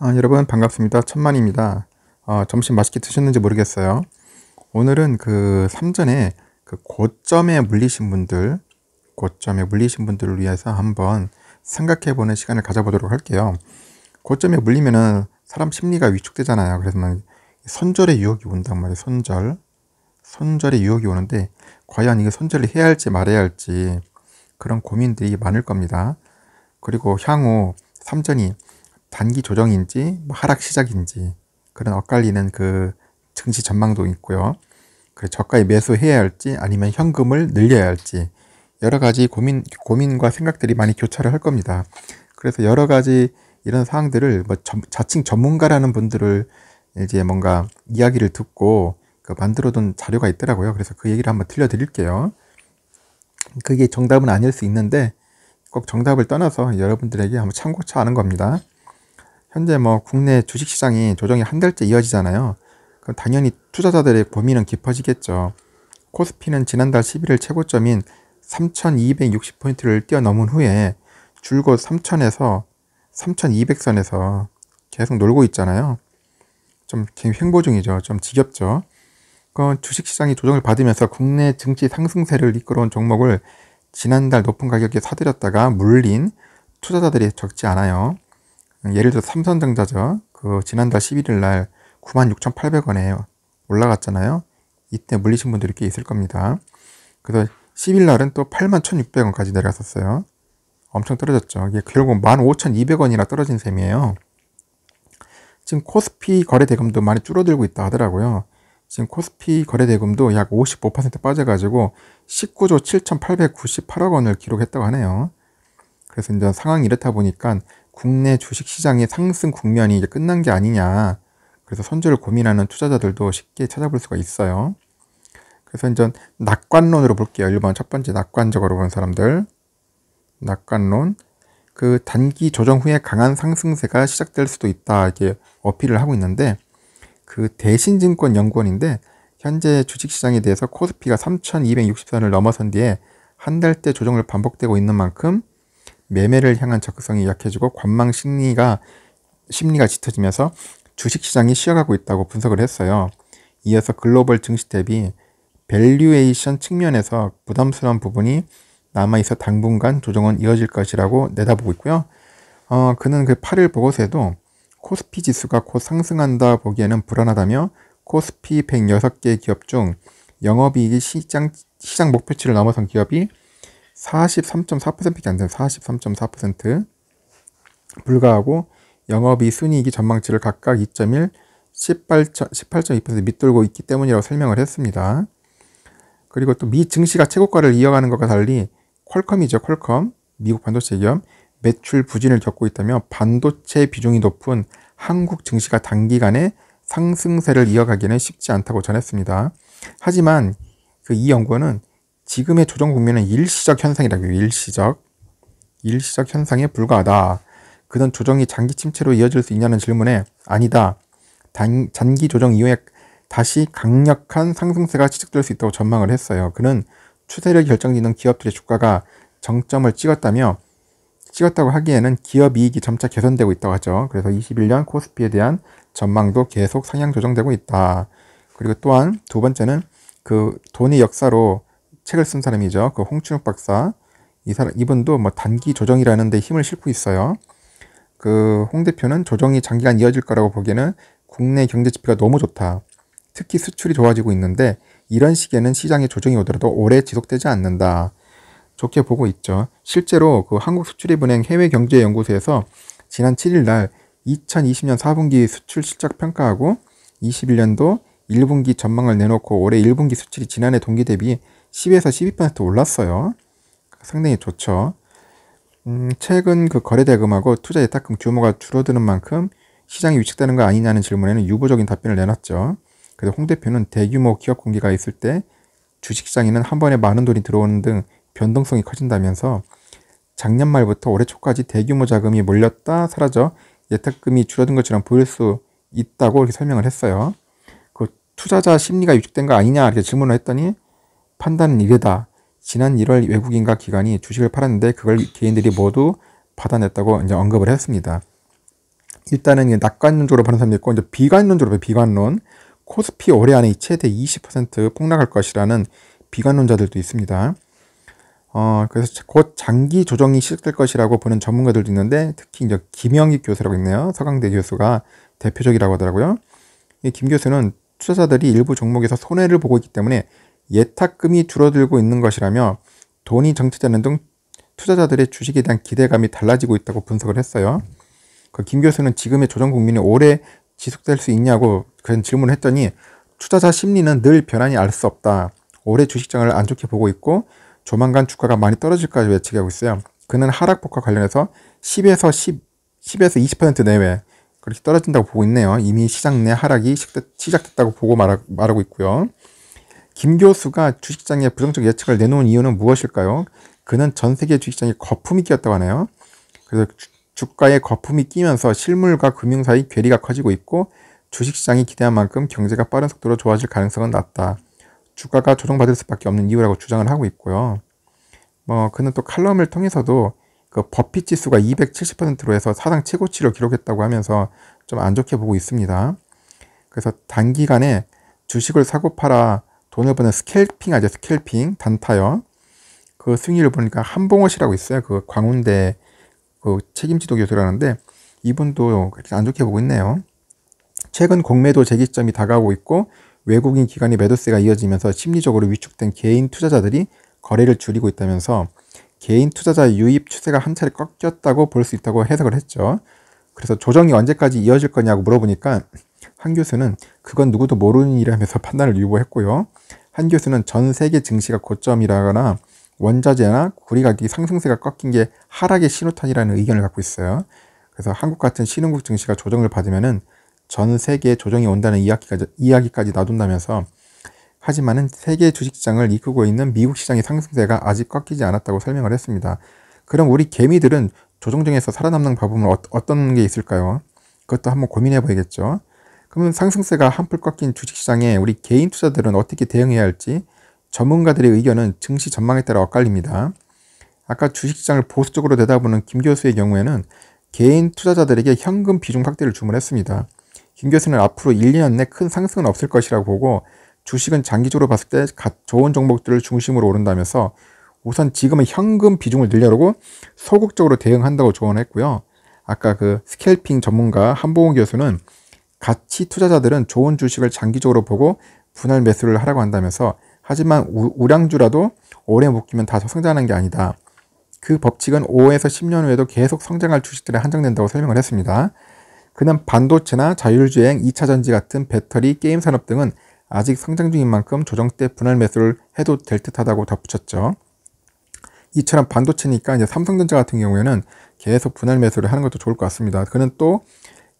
여러분 반갑습니다. 천만입니다. 점심 맛있게 드셨는지 모르겠어요. 오늘은 그 삼전에 그 고점에 물리신 분들을 위해서 한번 생각해보는 시간을 가져보도록 할게요. 고점에 물리면은 사람 심리가 위축되잖아요. 그래서 손절의 유혹이 온단 말이에요. 손절의 유혹이 오는데 과연 이게 손절을 해야 할지 말아야 할지 그런 고민들이 많을 겁니다. 그리고 향후 삼전이 단기 조정인지 하락 시작인지 그런 엇갈리는 그 증시 전망도 있고요. 그래서 저가에 매수해야 할지 아니면 현금을 늘려야 할지 여러 가지 고민과 생각들이 많이 교차를 할 겁니다. 그래서 여러 가지 이런 사항들을 자칭 전문가라는 분들을 이제 뭔가 이야기를 듣고 만들어둔 자료가 있더라고요. 그래서 그 얘기를 한번 들려드릴게요. 그게 정답은 아닐 수 있는데 꼭 정답을 떠나서 여러분들에게 한번 참고차 하는 겁니다. 현재 국내 주식시장이 조정이 한 달째 이어지잖아요. 그럼 당연히 투자자들의 고민은 깊어지겠죠. 코스피는 지난달 11일 최고점인 3260포인트를 뛰어넘은 후에 줄곧 3000에서 3200선에서 계속 놀고 있잖아요. 좀 횡보 중이죠. 좀 지겹죠. 주식시장이 조정을 받으면서 국내 증시 상승세를 이끌어온 종목을 지난달 높은 가격에 사들였다가 물린 투자자들이 적지 않아요. 예를 들어 삼성전자죠. 지난달 11일 날 96,800원에 올라갔잖아요. 이때 물리신 분들이 꽤 있을 겁니다. 그래서 10일 날은 또 81,600원까지 내려갔었어요. 엄청 떨어졌죠. 이게 결국 15,200원이나 떨어진 셈이에요. 지금 코스피 거래대금도 많이 줄어들고 있다 하더라고요. 지금 코스피 거래대금도 약 55% 빠져가지고 19조 7,898억 원을 기록했다고 하네요. 그래서 이제 상황이 이렇다 보니까 국내 주식시장의 상승 국면이 이제 끝난 게 아니냐. 그래서 손절을 고민하는 투자자들도 쉽게 찾아볼 수가 있어요. 그래서 이제 낙관론으로 볼게요. 1번 첫 번째 낙관적으로 본 사람들. 낙관론. 그 단기 조정 후에 강한 상승세가 시작될 수도 있다. 이렇게 어필을 하고 있는데 그 대신증권연구원인데 현재 주식시장에 대해서 코스피가 3260선을 넘어선 뒤에 한 달째 조정을 반복되고 있는 만큼 매매를 향한 적극성이 약해지고 관망 심리가 짙어지면서 주식시장이 쉬어가고 있다고 분석을 했어요. 이어서 글로벌 증시 대비 밸류에이션 측면에서 부담스러운 부분이 남아있어 당분간 조정은 이어질 것이라고 내다보고 있고요. 그는 그 8일 보고서에도 코스피 지수가 곧 상승한다 보기에는 불안하다며 코스피 106개 기업 중 영업이익이 시장 목표치를 넘어선 기업이 43.4%밖에 안 돼요. 43.4% 불과하고 영업이익 순이익이 전망치를 각각 2.1, 18.2% 밑돌고 있기 때문이라고 설명을 했습니다. 그리고 또 미 증시가 최고가를 이어가는 것과 달리 퀄컴이죠. 퀄컴, 미국 반도체 기업 매출 부진을 겪고 있다며 반도체 비중이 높은 한국 증시가 단기간에 상승세를 이어가기는 쉽지 않다고 전했습니다. 하지만 이 연구원은 지금의 조정 국면은 일시적 현상이라고 해요. 일시적 현상에 불과하다. 그런 조정이 장기 침체로 이어질 수 있냐는 질문에 아니다. 단기 조정 이후에 다시 강력한 상승세가 시작될 수 있다고 전망을 했어요. 그는 추세를 결정짓는 기업들의 주가가 정점을 찍었다고 하기에는 기업 이익이 점차 개선되고 있다고 하죠. 그래서 21년 코스피에 대한 전망도 계속 상향 조정되고 있다. 그리고 또한 두 번째는 그 돈의 역사로 책을 쓴 사람이죠. 그 홍춘욱 박사. 이분도 단기 조정이라는 데 힘을 싣고 있어요. 그 홍 대표는 조정이 장기간 이어질 거라고 보기에는 국내 경제 지표가 너무 좋다. 특히 수출이 좋아지고 있는데 이런 시기에는 시장의 조정이 오더라도 오래 지속되지 않는다. 좋게 보고 있죠. 실제로 그 한국수출입은행 해외경제연구소에서 지난 7일 날 2020년 4분기 수출 실적 평가하고 21년도 1분기 전망을 내놓고 올해 1분기 수출이 지난해 동기 대비 10에서 12% 올랐어요. 상당히 좋죠. 최근 그 거래대금하고 투자 예탁금 규모가 줄어드는 만큼 시장이 위축되는 거 아니냐는 질문에는 유보적인 답변을 내놨죠. 그래서 홍 대표는 대규모 기업 공개가 있을 때 주식시장에는 한 번에 많은 돈이 들어오는 등 변동성이 커진다면서 작년 말부터 올해 초까지 대규모 자금이 몰렸다 사라져 예탁금이 줄어든 것처럼 보일 수 있다고 이렇게 설명을 했어요. 그 투자자 심리가 위축된 거 아니냐 이렇게 질문을 했더니 판단은 이래다. 지난 1월 외국인과 기관이 주식을 팔았는데 그걸 개인들이 모두 받아냈다고 이제 언급을 했습니다. 일단은 낙관론적으로 보는 사람도 있고, 이제 비관론적으로 봐요. 비관론. 코스피 올해 안에 최대 20% 폭락할 것이라는 비관론자들도 있습니다. 그래서 곧 장기 조정이 시작될 것이라고 보는 전문가들도 있는데, 특히 이제 김영익 교수라고 있네요. 서강대 교수가 대표적이라고 하더라고요. 이 김 교수는 투자자들이 일부 종목에서 손해를 보고 있기 때문에 예탁금이 줄어들고 있는 것이라며, 돈이 정체되는 등 투자자들의 주식에 대한 기대감이 달라지고 있다고 분석을 했어요. 그 김 교수는 지금의 조정 국면이 오래 지속될 수 있냐고 그런 질문을 했더니, 투자자 심리는 늘 변하니 알 수 없다. 올해 주식장을 안 좋게 보고 있고 조만간 주가가 많이 떨어질까 예측하고 있어요. 그는 하락폭과 관련해서 10에서 20% 내외 그렇게 떨어진다고 보고 있네요. 이미 시장 내 하락이 시작됐다고 보고 말하고 있고요. 김 교수가 주식장에 부정적 예측을 내놓은 이유는 무엇일까요? 그는 전 세계 주식장에 거품이 끼었다고 하네요. 그래서 주가에 거품이 끼면서 실물과 금융 사이 괴리가 커지고 있고, 주식시장이 기대한 만큼 경제가 빠른 속도로 좋아질 가능성은 낮다. 주가가 조정받을 수밖에 없는 이유라고 주장을 하고 있고요. 그는 또 칼럼을 통해서도 그 버핏 지수가 270%로 해서 사상 최고치를 기록했다고 하면서 좀 안 좋게 보고 있습니다. 그래서 단기간에 주식을 사고 팔아 돈을 버는 스캘핑 하죠. 스캘핑 단타요. 그 승리를 보니까 한봉호 씨라고 있어요. 그 광운대 그 책임지도 교수라는데, 이분도 그렇게 안 좋게 보고 있네요. 최근 공매도 재기점이 다가오고 있고, 외국인 기관의 매도세가 이어지면서 심리적으로 위축된 개인 투자자들이 거래를 줄이고 있다면서, 개인 투자자 유입 추세가 한 차례 꺾였다고 볼 수 있다고 해석을 했죠. 그래서 조정이 언제까지 이어질 거냐고 물어보니까 한 교수는 그건 누구도 모르는 일이라면서 판단을 유보했고요. 한 교수는 전 세계 증시가 고점이라거나 원자재나 구리 가격이 상승세가 꺾인 게 하락의 신호탄이라는 의견을 갖고 있어요. 그래서 한국 같은 신흥국 증시가 조정을 받으면은 전 세계에 조정이 온다는 이야기까지 놔둔다면서, 하지만은 세계 주식시장을 이끌고 있는 미국 시장의 상승세가 아직 꺾이지 않았다고 설명을 했습니다. 그럼 우리 개미들은 조정 중에서 살아남는 방법은 어떤 게 있을까요? 그것도 한번 고민해 보야겠죠. 그러면 상승세가 한풀 꺾인 주식시장에 우리 개인 투자들은 어떻게 대응해야 할지, 전문가들의 의견은 증시 전망에 따라 엇갈립니다. 아까 주식시장을 보수적으로 내다보는 김 교수의 경우에는 개인 투자자들에게 현금 비중 확대를 주문했습니다. 김 교수는 앞으로 1, 2년 내 큰 상승은 없을 것이라고 보고, 주식은 장기적으로 봤을 때 좋은 종목들을 중심으로 오른다면서 우선 지금은 현금 비중을 늘려고 소극적으로 대응한다고 조언했고요. 아까 그 스캘핑 전문가 한봉호 교수는 가치 투자자들은 좋은 주식을 장기적으로 보고 분할 매수를 하라고 한다면서, 하지만 우량주라도 오래 묶이면 다 성장하는 게 아니다. 그 법칙은 5에서 10년 후에도 계속 성장할 주식들에 한정된다고 설명을 했습니다. 그는 반도체나 자율주행, 2차전지 같은 배터리, 게임 산업 등은 아직 성장 중인 만큼 조정 때 분할 매수를 해도 될 듯하다고 덧붙였죠. 이처럼 반도체니까 이제 삼성전자 같은 경우에는 계속 분할 매수를 하는 것도 좋을 것 같습니다. 그는 또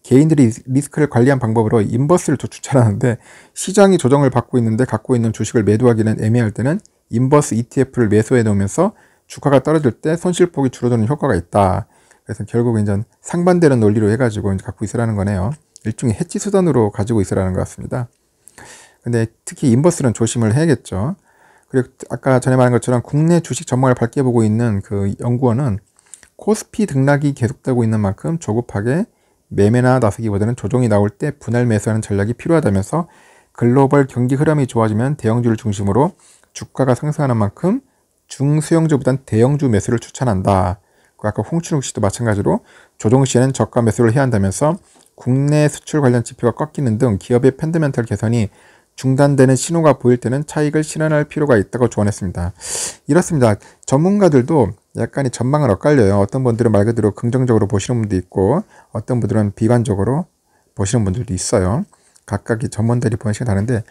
개인들이 리스크를 관리한 방법으로 인버스를 또 추천하는데, 시장이 조정을 받고 있는데 갖고 있는 주식을 매도하기는 애매할 때는 인버스 ETF를 매수해 놓으면서 주가가 떨어질 때 손실폭이 줄어드는 효과가 있다. 그래서 결국 이제 상반되는 논리로 해가지고 이제 갖고 있으라는 거네요. 일종의 해치 수단으로 가지고 있으라는 것 같습니다. 근데 특히 인버스는 조심을 해야겠죠. 그리고 아까 전에 말한 것처럼 국내 주식 전망을 밝게 보고 있는 그 연구원은 코스피 등락이 계속되고 있는 만큼 조급하게 매매나 나서기보다는 조정이 나올 때 분할 매수하는 전략이 필요하다면서, 글로벌 경기 흐름이 좋아지면 대형주를 중심으로 주가가 상승하는 만큼 중수용주보단 대형주 매수를 추천한다. 아까 홍춘욱 씨도 마찬가지로 조정 시에는 저가 매수를 해야 한다면서, 국내 수출 관련 지표가 꺾이는 등 기업의 펀더멘털 개선이 중단되는 신호가 보일 때는 차익을 실현할 필요가 있다고 조언했습니다. 이렇습니다. 전문가들도 약간의 전망을 엇갈려요. 어떤 분들은 말 그대로 긍정적으로 보시는 분도 있고, 어떤 분들은 비관적으로 보시는 분들도 있어요. 각각의 전문들이 보는 시각이 다른데,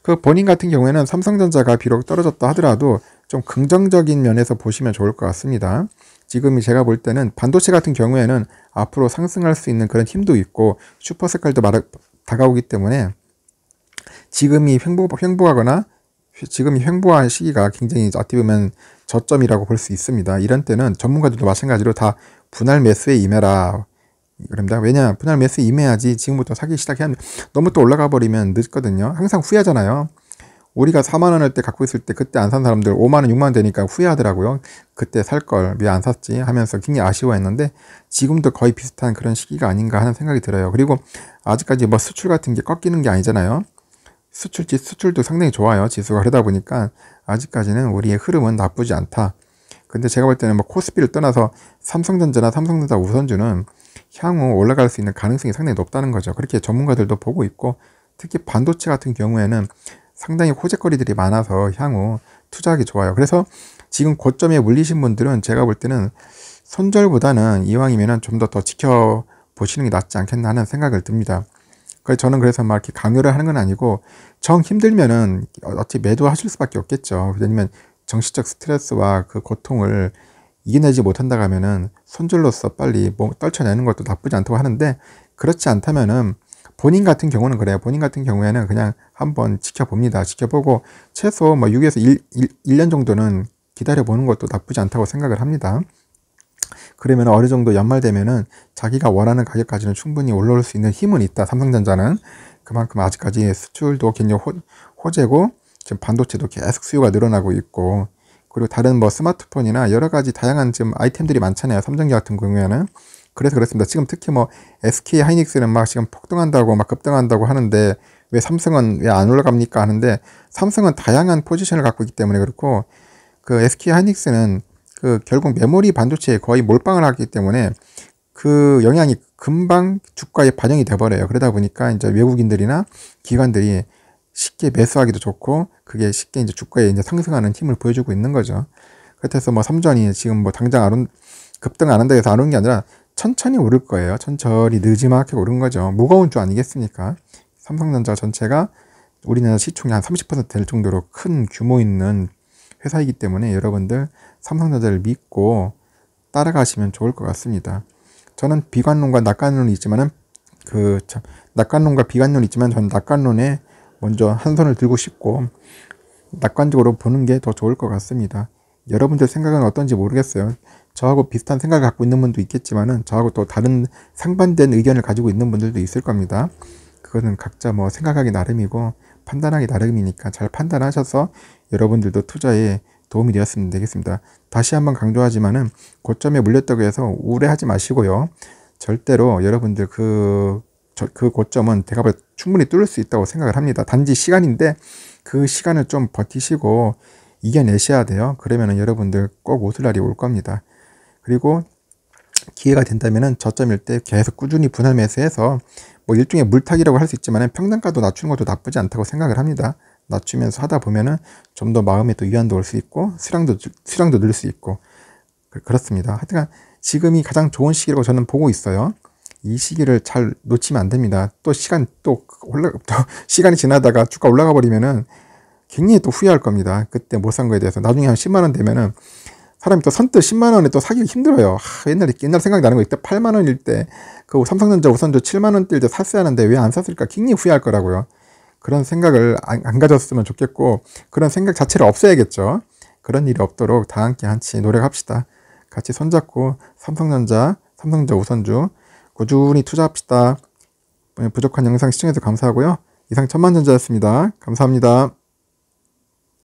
그 본인 같은 경우에는 삼성전자가 비록 떨어졌다 하더라도 좀 긍정적인 면에서 보시면 좋을 것 같습니다. 지금이 제가 볼 때는 반도체 같은 경우에는 앞으로 상승할 수 있는 그런 힘도 있고, 슈퍼세칼도 다가오기 때문에 지금이 횡보하거나 지금이 횡보한 시기가 굉장히 어떻게 보면 저점이라고 볼 수 있습니다. 이런 때는 전문가들도 마찬가지로 다 분할 매수에 임해라 그럽니다. 왜냐, 분할 매수에 임해야지 지금부터 사기 시작해야 합니다. 너무 또 올라가 버리면 늦거든요. 항상 후회하잖아요. 우리가 4만 원을 때 갖고 있을 때 그때 안 산 사람들 5만 원, 6만 원 되니까 후회하더라고요. 그때 살 걸 왜 안 샀지 하면서 굉장히 아쉬워했는데 지금도 거의 비슷한 그런 시기가 아닌가 하는 생각이 들어요. 그리고 아직까지 뭐 수출 같은 게 꺾이는 게 아니잖아요. 수출도 상당히 좋아요. 지수가. 그러다 보니까 아직까지는 우리의 흐름은 나쁘지 않다. 근데 제가 볼 때는 뭐 코스피를 떠나서 삼성전자나 삼성전자 우선주는 향후 올라갈 수 있는 가능성이 상당히 높다는 거죠. 그렇게 전문가들도 보고 있고, 특히 반도체 같은 경우에는 상당히 호재거리들이 많아서 향후 투자하기 좋아요. 그래서 지금 고점에 물리신 분들은 제가 볼 때는 손절보다는 이왕이면 좀 더 지켜보시는 게 낫지 않겠나 하는 생각을 듭니다. 저는 그래서 막 이렇게 강요를 하는 건 아니고, 정 힘들면은 어차피 매도하실 수밖에 없겠죠. 왜냐면 정신적 스트레스와 그 고통을 이겨내지 못한다고 하면은 손절로서 빨리 뭐 떨쳐내는 것도 나쁘지 않다고 하는데, 그렇지 않다면은 본인 같은 경우는 그래요. 본인 같은 경우에는 그냥 한번 지켜봅니다. 지켜보고 최소 뭐 6에서 1년 정도는 기다려보는 것도 나쁘지 않다고 생각을 합니다. 그러면 어느 정도 연말 되면은 자기가 원하는 가격까지는 충분히 올라올 수 있는 힘은 있다. 삼성전자는 그만큼 아직까지 수출도 굉장히 호재고, 지금 반도체도 계속 수요가 늘어나고 있고, 그리고 다른 뭐 스마트폰이나 여러 가지 다양한 지금 아이템들이 많잖아요. 삼성전자 같은 경우에는. 그래서 그렇습니다. 지금 특히 뭐 SK 하이닉스는 막 지금 폭등한다고 막 급등한다고 하는데 왜 삼성은 왜 안 올라갑니까 하는데, 삼성은 다양한 포지션을 갖고 있기 때문에 그렇고, 그 SK 하이닉스는 그 결국 메모리 반도체에 거의 몰빵을 하기 때문에 그 영향이 금방 주가에 반영이 돼버려요. 그러다 보니까 이제 외국인들이나 기관들이 쉽게 매수하기도 좋고, 그게 쉽게 이제 주가에 이제 상승하는 힘을 보여주고 있는 거죠. 그래서 뭐 삼전이 지금 뭐 당장 급등 안 한다 해서 안 오른 게 아니라 천천히 오를 거예요. 천천히 느지막하게 오른 거죠. 무거운 주 아니겠습니까? 삼성전자 전체가 우리나라 시총이 한 30% 될 정도로 큰 규모 있는 회사이기 때문에 여러분들 삼성전자를 믿고 따라가시면 좋을 것 같습니다. 저는 비관론과 낙관론이 있지만은 낙관론과 비관론이 있지만 저는 낙관론에 먼저 한 손을 들고 싶고 낙관적으로 보는 게 더 좋을 것 같습니다. 여러분들 생각은 어떤지 모르겠어요. 저하고 비슷한 생각을 갖고 있는 분도 있겠지만은 저하고 또 다른 상반된 의견을 가지고 있는 분들도 있을 겁니다. 그거는 각자 뭐 생각하기 나름이고 판단하기 나름이니까 잘 판단하셔서 여러분들도 투자에 도움이 되었으면 되겠습니다. 다시 한번 강조하지만은 고점에 물렸다고 해서 우울해하지 마시고요. 절대로 여러분들 그 고점은 대갑을 충분히 뚫을 수 있다고 생각을 합니다. 단지 시간인데 그 시간을 좀 버티시고 이겨내셔야 돼요. 그러면은 여러분들 꼭 웃을 날이 올 겁니다. 그리고 기회가 된다면은 저점일 때 계속 꾸준히 분할 매수해서 뭐 일종의 물타기라고 할 수 있지만 평단가도 낮추는 것도 나쁘지 않다고 생각을 합니다. 낮추면서 하다 보면은 좀 더 마음에 또 위안도 올 수 있고 수량도 늘 수 있고 그렇습니다. 하여튼 지금이 가장 좋은 시기라고 저는 보고 있어요. 이 시기를 잘 놓치면 안 됩니다. 또 시간이 지나다가 주가 올라가 버리면은 굉장히 또 후회할 겁니다. 그때 못 산 거에 대해서. 나중에 한 10만 원 되면은 사람이 또 선뜻 10만 원에 또 사기 힘들어요. 옛날 생각이 나는 거 이때 8만 원일 때 그 삼성전자 우선주 7만 원대일 때 샀어야 하는데 왜 안 샀을까 굉장히 후회할 거라고요. 그런 생각을 안 가졌으면 좋겠고, 그런 생각 자체를 없애야겠죠. 그런 일이 없도록 다 함께 같이 노력합시다. 같이 손잡고 삼성전자 우선주 꾸준히 투자합시다. 부족한 영상 시청해서 감사하고요. 이상 천만전자였습니다. 감사합니다.